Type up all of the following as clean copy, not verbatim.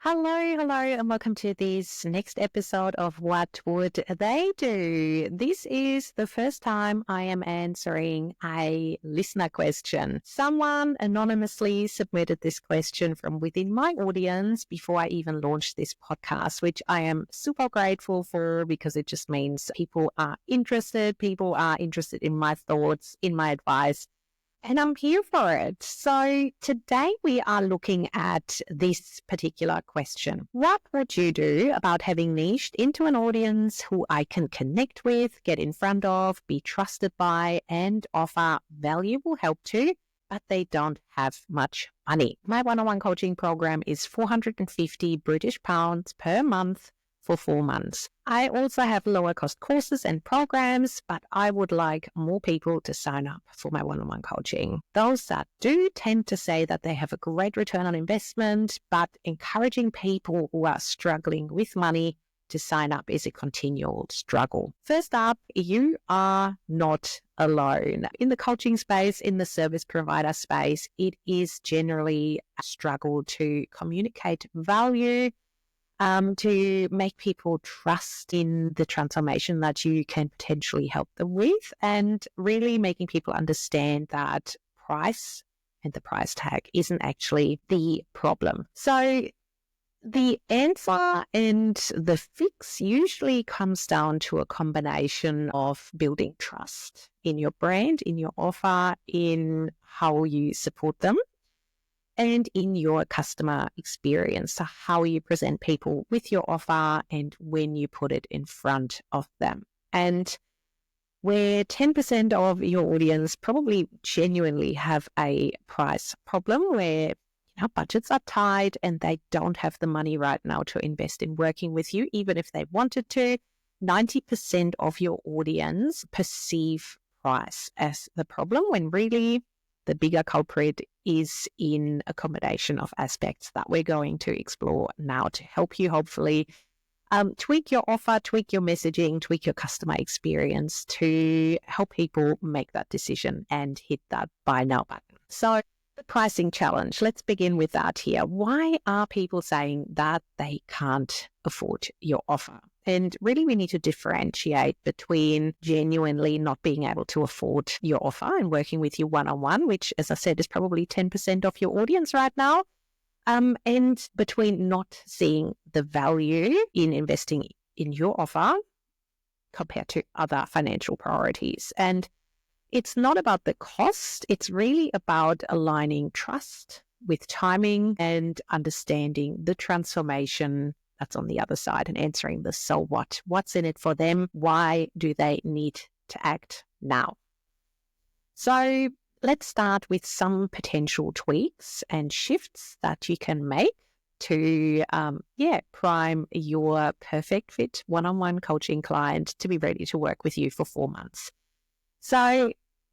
Hello, and welcome to this next episode of What Would They Do? This is the first time I am answering a listener question. Someone anonymously submitted this question from within my audience before I even launched this podcast, which I am super grateful for because it just means people are interested in my thoughts, in my advice. And I'm here for it. So today we are looking at this particular question. What would you do about having niched into an audience who I can connect with, get in front of, be trusted by, and offer valuable help to, but they don't have much money? My one-on-one coaching program is £450 per month for 4 months. I also have lower cost courses and programs, but I would like more people to sign up for my one-on-one coaching. Those that do tend to say that they have a great return on investment, but encouraging people who are struggling with money to sign up is a continual struggle. First up, you are not alone. In the coaching space, in the service provider space, it is generally a struggle to communicate value, to make people trust in the transformation that you can potentially help them with, and really making people understand that price and the price tag isn't actually the problem. So the answer and the fix usually comes down to a combination of building trust in your brand, in your offer, in how you support them, and in your customer experience, so how you present people with your offer and when you put it in front of them. And where 10% of your audience probably genuinely have a price problem, where budgets are tight and they don't have the money right now to invest in working with you, even if they wanted to, 90% of your audience perceive price as the problem, when really the bigger culprit is in a combination of aspects that we're going to explore now to help you hopefully tweak your offer, tweak your messaging, tweak your customer experience to help people make that decision and hit that buy now button. So the pricing challenge, let's begin with that here. Why are people saying that they can't afford your offer? And really, we need to differentiate between genuinely not being able to afford your offer and working with you one-on-one, which, as I said, is probably 10% of your audience right now, and between not seeing the value in investing in your offer compared to other financial priorities. And it's not about the cost. It's really about aligning trust with timing and understanding the transformation that's on the other side and answering the so what. What's in it for them? Why do they need to act now? So let's start with some potential tweaks and shifts that you can make to prime your perfect fit one-on-one coaching client to be ready to work with you for 4 months. So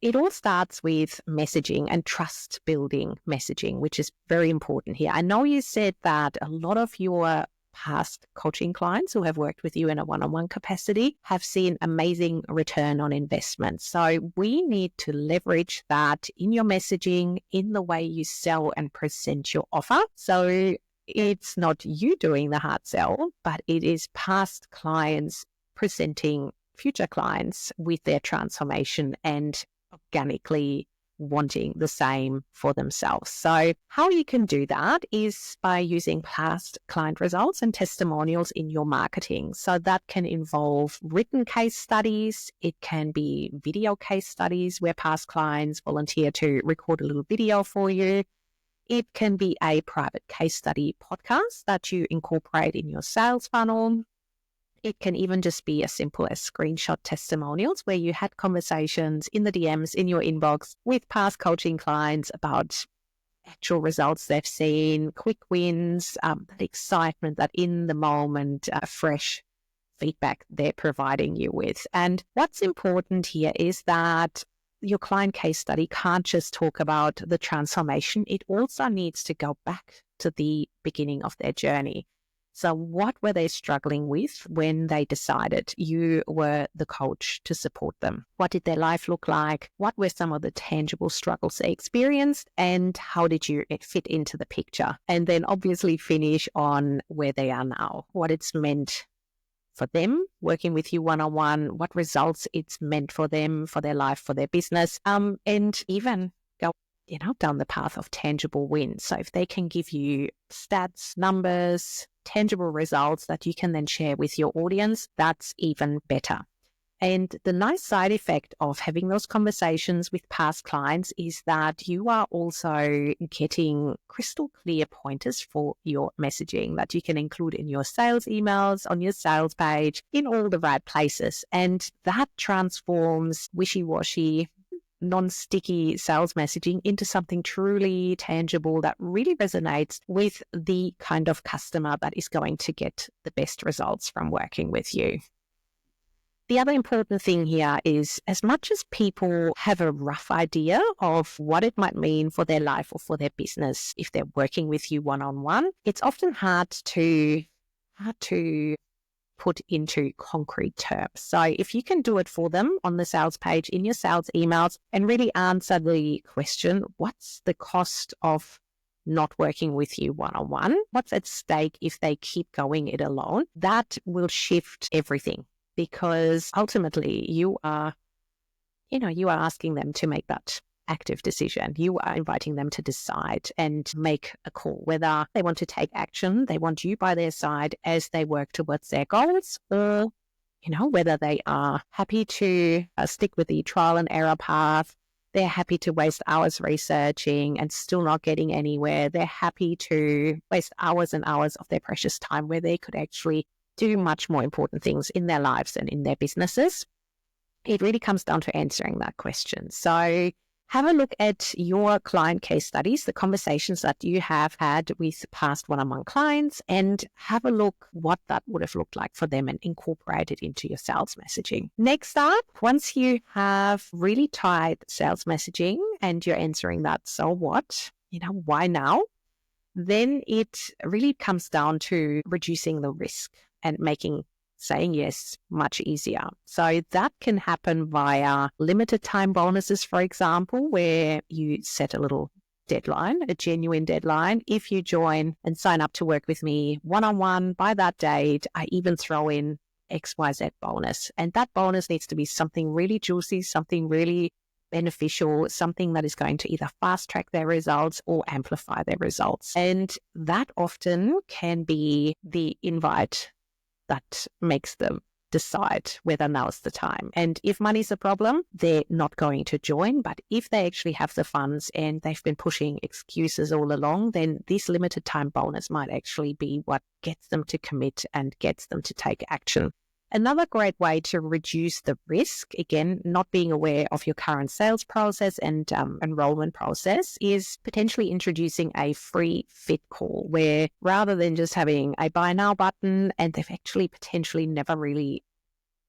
it all starts with messaging and trust building messaging, which is very important here. I know you said that a lot of your past coaching clients who have worked with you in a one-on-one capacity have seen amazing return on investment. So we need to leverage that in your messaging, in the way you sell and present your offer. So it's not you doing the hard sell, but it is past clients presenting future clients with their transformation and organically wanting the same for themselves. So how you can do that is by using past client results and testimonials in your marketing. So that can involve written case studies. It can be video case studies where past clients volunteer to record a little video for you. It can be a private case study podcast that you incorporate in your sales funnel. It can even just be as simple as screenshot testimonials where you had conversations in the DMs, in your inbox with past coaching clients about actual results they've seen, quick wins, that excitement, that in the moment, fresh feedback they're providing you with. And what's important here is that your client case study can't just talk about the transformation. It also needs to go back to the beginning of their journey. So what were they struggling with when they decided you were the coach to support them? What did their life look like? What were some of the tangible struggles they experienced? And how did you fit into the picture? And then obviously finish on where they are now, what it's meant for them, working with you one-on-one, what results it's meant for them, for their life, for their business, and even go, down the path of tangible wins. So if they can give you stats, numbers, tangible results that you can then share with your audience, that's even better. And the nice side effect of having those conversations with past clients is that you are also getting crystal clear pointers for your messaging that you can include in your sales emails, on your sales page, in all the right places. And that transforms wishy-washy, non-sticky sales messaging into something truly tangible that really resonates with the kind of customer that is going to get the best results from working with you. The other important thing here is, as much as people have a rough idea of what it might mean for their life or for their business if they're working with you one-on-one, it's often hard to put into concrete terms. So if you can do it for them on the sales page, in your sales emails, and really answer the question, what's the cost of not working with you one-on-one? What's at stake if they keep going it alone? That will shift everything. Because ultimately you are asking them to make that active decision. You are inviting them to decide and make a call, whether they want to take action, they want you by their side as they work towards their goals, or, whether they are happy to stick with the trial and error path. They're happy to waste hours researching and still not getting anywhere. They're happy to waste hours and hours of their precious time where they could actually do much more important things in their lives and in their businesses. It really comes down to answering that question. So have a look at your client case studies, the conversations that you have had with past one-on-one clients, and have a look what that would have looked like for them and incorporate it into your sales messaging. Next up, once you have really tied sales messaging and you're answering that, so what, why now? Then it really comes down to reducing the risk and making saying yes much easier. So that can happen via limited time bonuses, for example, where you set a little deadline, a genuine deadline. If you join and sign up to work with me one-on-one by that date, I even throw in XYZ bonus. And that bonus needs to be something really juicy, something really beneficial, something that is going to either fast track their results or amplify their results. And that often can be the invite that makes them decide whether now's the time. And if money's a problem, they're not going to join. But if they actually have the funds and they've been pushing excuses all along, then this limited time bonus might actually be what gets them to commit and gets them to take action. Another great way to reduce the risk, again, not being aware of your current sales process and enrollment process, is potentially introducing a free fit call where rather than just having a buy now button and they've actually potentially never really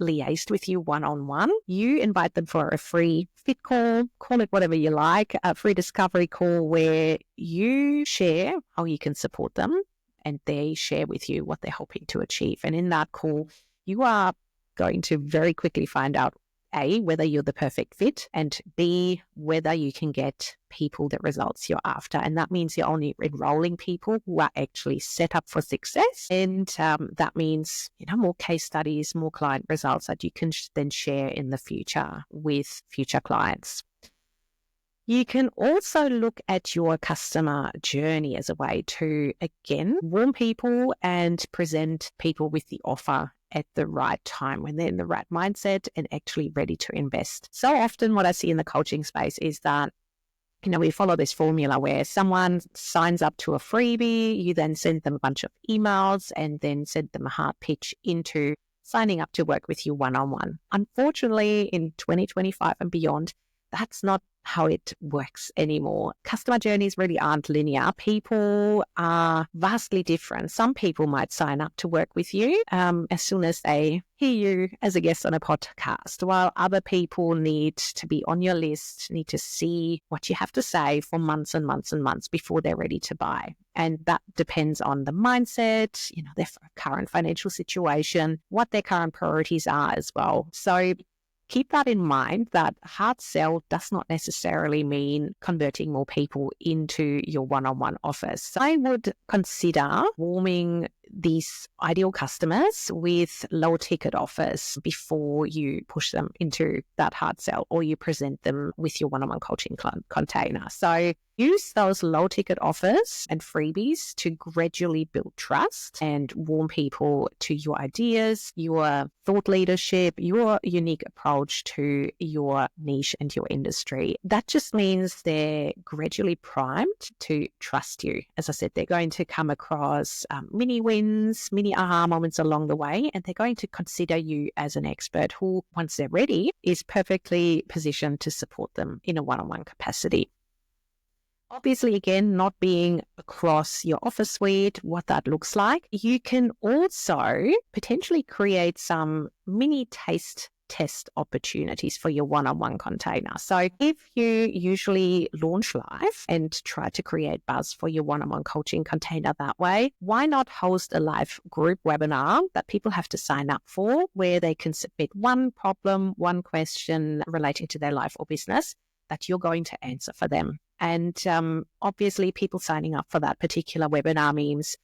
liaised with you one-on-one, you invite them for a free fit call, call it whatever you like, a free discovery call where you share how you can support them and they share with you what they're hoping to achieve. And in that call, you are going to very quickly find out, A, whether you're the perfect fit, and B, whether you can get people the results you're after. And that means you're only enrolling people who are actually set up for success. And that means, more case studies, more client results that you can then share in the future with future clients. You can also look at your customer journey as a way to, again, warm people and present people with the offer at the right time when they're in the right mindset and actually ready to invest. So often what I see in the coaching space is that, we follow this formula where someone signs up to a freebie, you then send them a bunch of emails and then send them a hard pitch into signing up to work with you one-on-one. Unfortunately, in 2025 and beyond, that's not how it works anymore. Customer journeys really aren't linear. People are vastly different. Some people might sign up to work with you as soon as they hear you as a guest on a podcast, while other people need to be on your list, need to see what you have to say for months and months and months before they're ready to buy. And that depends on the mindset, their current financial situation, what their current priorities are as well. So keep that in mind, that hard sell does not necessarily mean converting more people into your one-on-one offers. So I would consider warming these ideal customers with low ticket offers before you push them into that hard sell or you present them with your one-on-one coaching container. So use those low ticket offers and freebies to gradually build trust and warm people to your ideas, your thought leadership, your unique approach to your niche and your industry. That just means they're gradually primed to trust you. As I said, they're going to come across mini wins, mini aha moments along the way, and they're going to consider you as an expert who, once they're ready, is perfectly positioned to support them in a one-on-one capacity. Obviously, again, not being across your offer suite, what that looks like. You can also potentially create some mini taste test opportunities for your one-on-one container. So if you usually launch live and try to create buzz for your one-on-one coaching container that way, why not host a live group webinar that people have to sign up for, where they can submit one problem, one question relating to their life or business that you're going to answer for them. And obviously, people signing up for that particular webinar means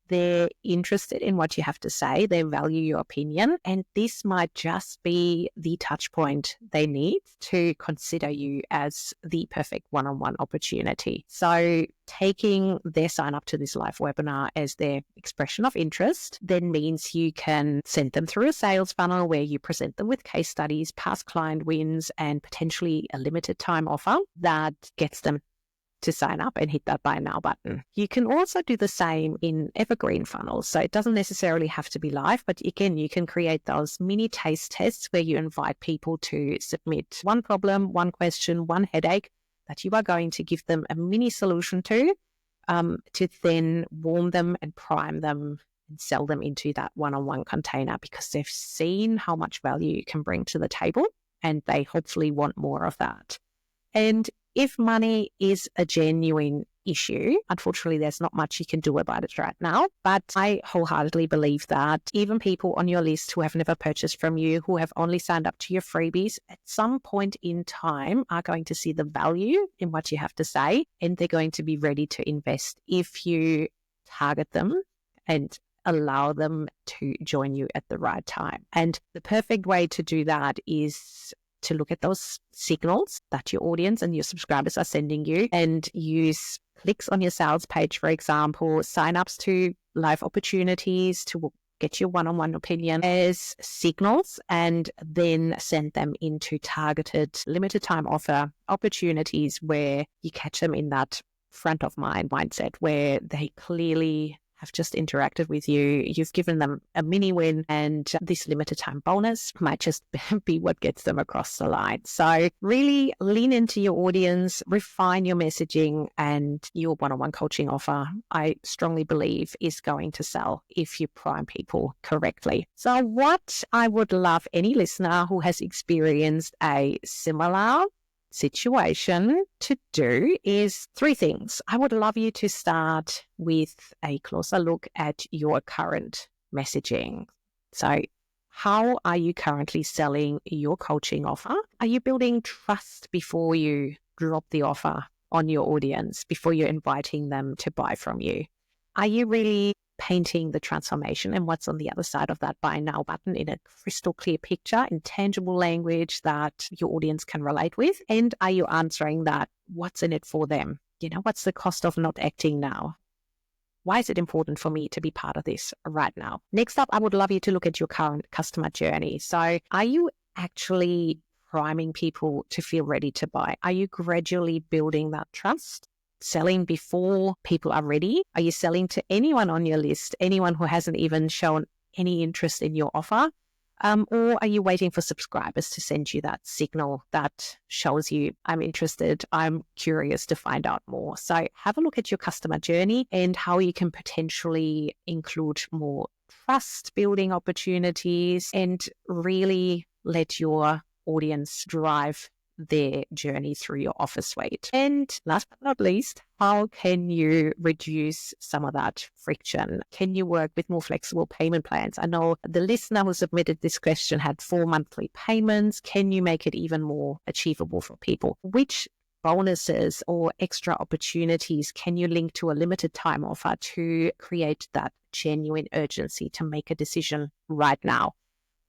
they're interested in what you have to say, they value your opinion, and this might just be the touch point they need to consider you as the perfect one-on-one opportunity. So taking their sign up to this live webinar as their expression of interest then means you can send them through a sales funnel where you present them with case studies, past client wins, and potentially a limited time offer that gets them to sign up and hit that buy now button. You can also do the same in evergreen funnels. So it doesn't necessarily have to be live, but again, you can create those mini taste tests where you invite people to submit one problem, one question, one headache that you are going to give them a mini solution to then warm them and prime them and sell them into that one-on-one container, because they've seen how much value you can bring to the table and they hopefully want more of that. And if money is a genuine issue, unfortunately, there's not much you can do about it right now. But I wholeheartedly believe that even people on your list who have never purchased from you, who have only signed up to your freebies, at some point in time are going to see the value in what you have to say, and they're going to be ready to invest if you target them and allow them to join you at the right time. And the perfect way to do that is to look at those signals that your audience and your subscribers are sending you and use clicks on your sales page, for example, signups to live opportunities to get your one-on-one opinion as signals, and then send them into targeted limited time offer opportunities where you catch them in that front of mind mindset where they clearly have just interacted with you, you've given them a mini win, and this limited time bonus might just be what gets them across the line. So really lean into your audience, refine your messaging, and your one-on-one coaching offer, I strongly believe, is going to sell if you prime people correctly. So what I would love any listener who has experienced a similar situation to do is 3 things. I would love you to start with a closer look at your current messaging. So how are you currently selling your coaching offer? Are you building trust before you drop the offer on your audience, before you're inviting them to buy from you? Are you really painting the transformation and what's on the other side of that buy now button in a crystal clear picture, in tangible language that your audience can relate with? And are you answering that, what's in it for them? What's the cost of not acting now? Why is it important for me to be part of this right now? Next up, I would love you to look at your current customer journey. So are you actually priming people to feel ready to buy? Are you gradually building that trust? Selling before people are ready? Are you selling to anyone on your list, anyone who hasn't even shown any interest in your offer? Or are you waiting for subscribers to send you that signal that shows you, I'm interested, I'm curious to find out more? So have a look at your customer journey and how you can potentially include more trust building opportunities and really let your audience drive their journey through your offer suite. And last but not least, how can you reduce some of that friction? Can you work with more flexible payment plans? I know the listener who submitted this question had 4 monthly payments. Can you make it even more achievable for people? Which bonuses or extra opportunities can you link to a limited time offer to create that genuine urgency to make a decision right now?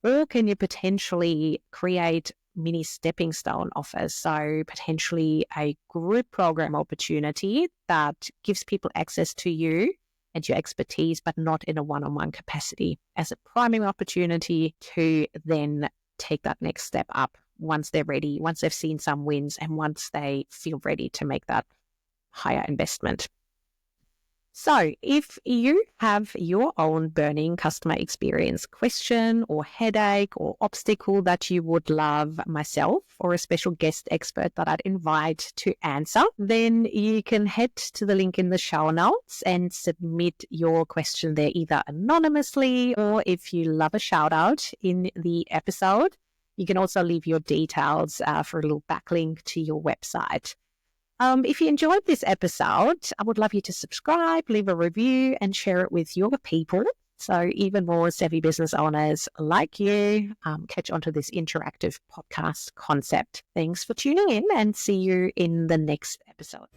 Or can you potentially create mini stepping stone offers? So potentially a group program opportunity that gives people access to you and your expertise, but not in a one-on-one capacity, as a primary opportunity to then take that next step up once they're ready, once they've seen some wins, and once they feel ready to make that higher investment. So if you have your own burning customer experience question or headache or obstacle that you would love myself or a special guest expert that I'd invite to answer, then you can head to the link in the show notes and submit your question there, either anonymously, or if you love a shout out in the episode, you can also leave your details for a little backlink to your website. If you enjoyed this episode, I would love you to subscribe, leave a review, and share it with your people, so even more savvy business owners like you catch onto this interactive podcast concept. Thanks for tuning in, and see you in the next episode.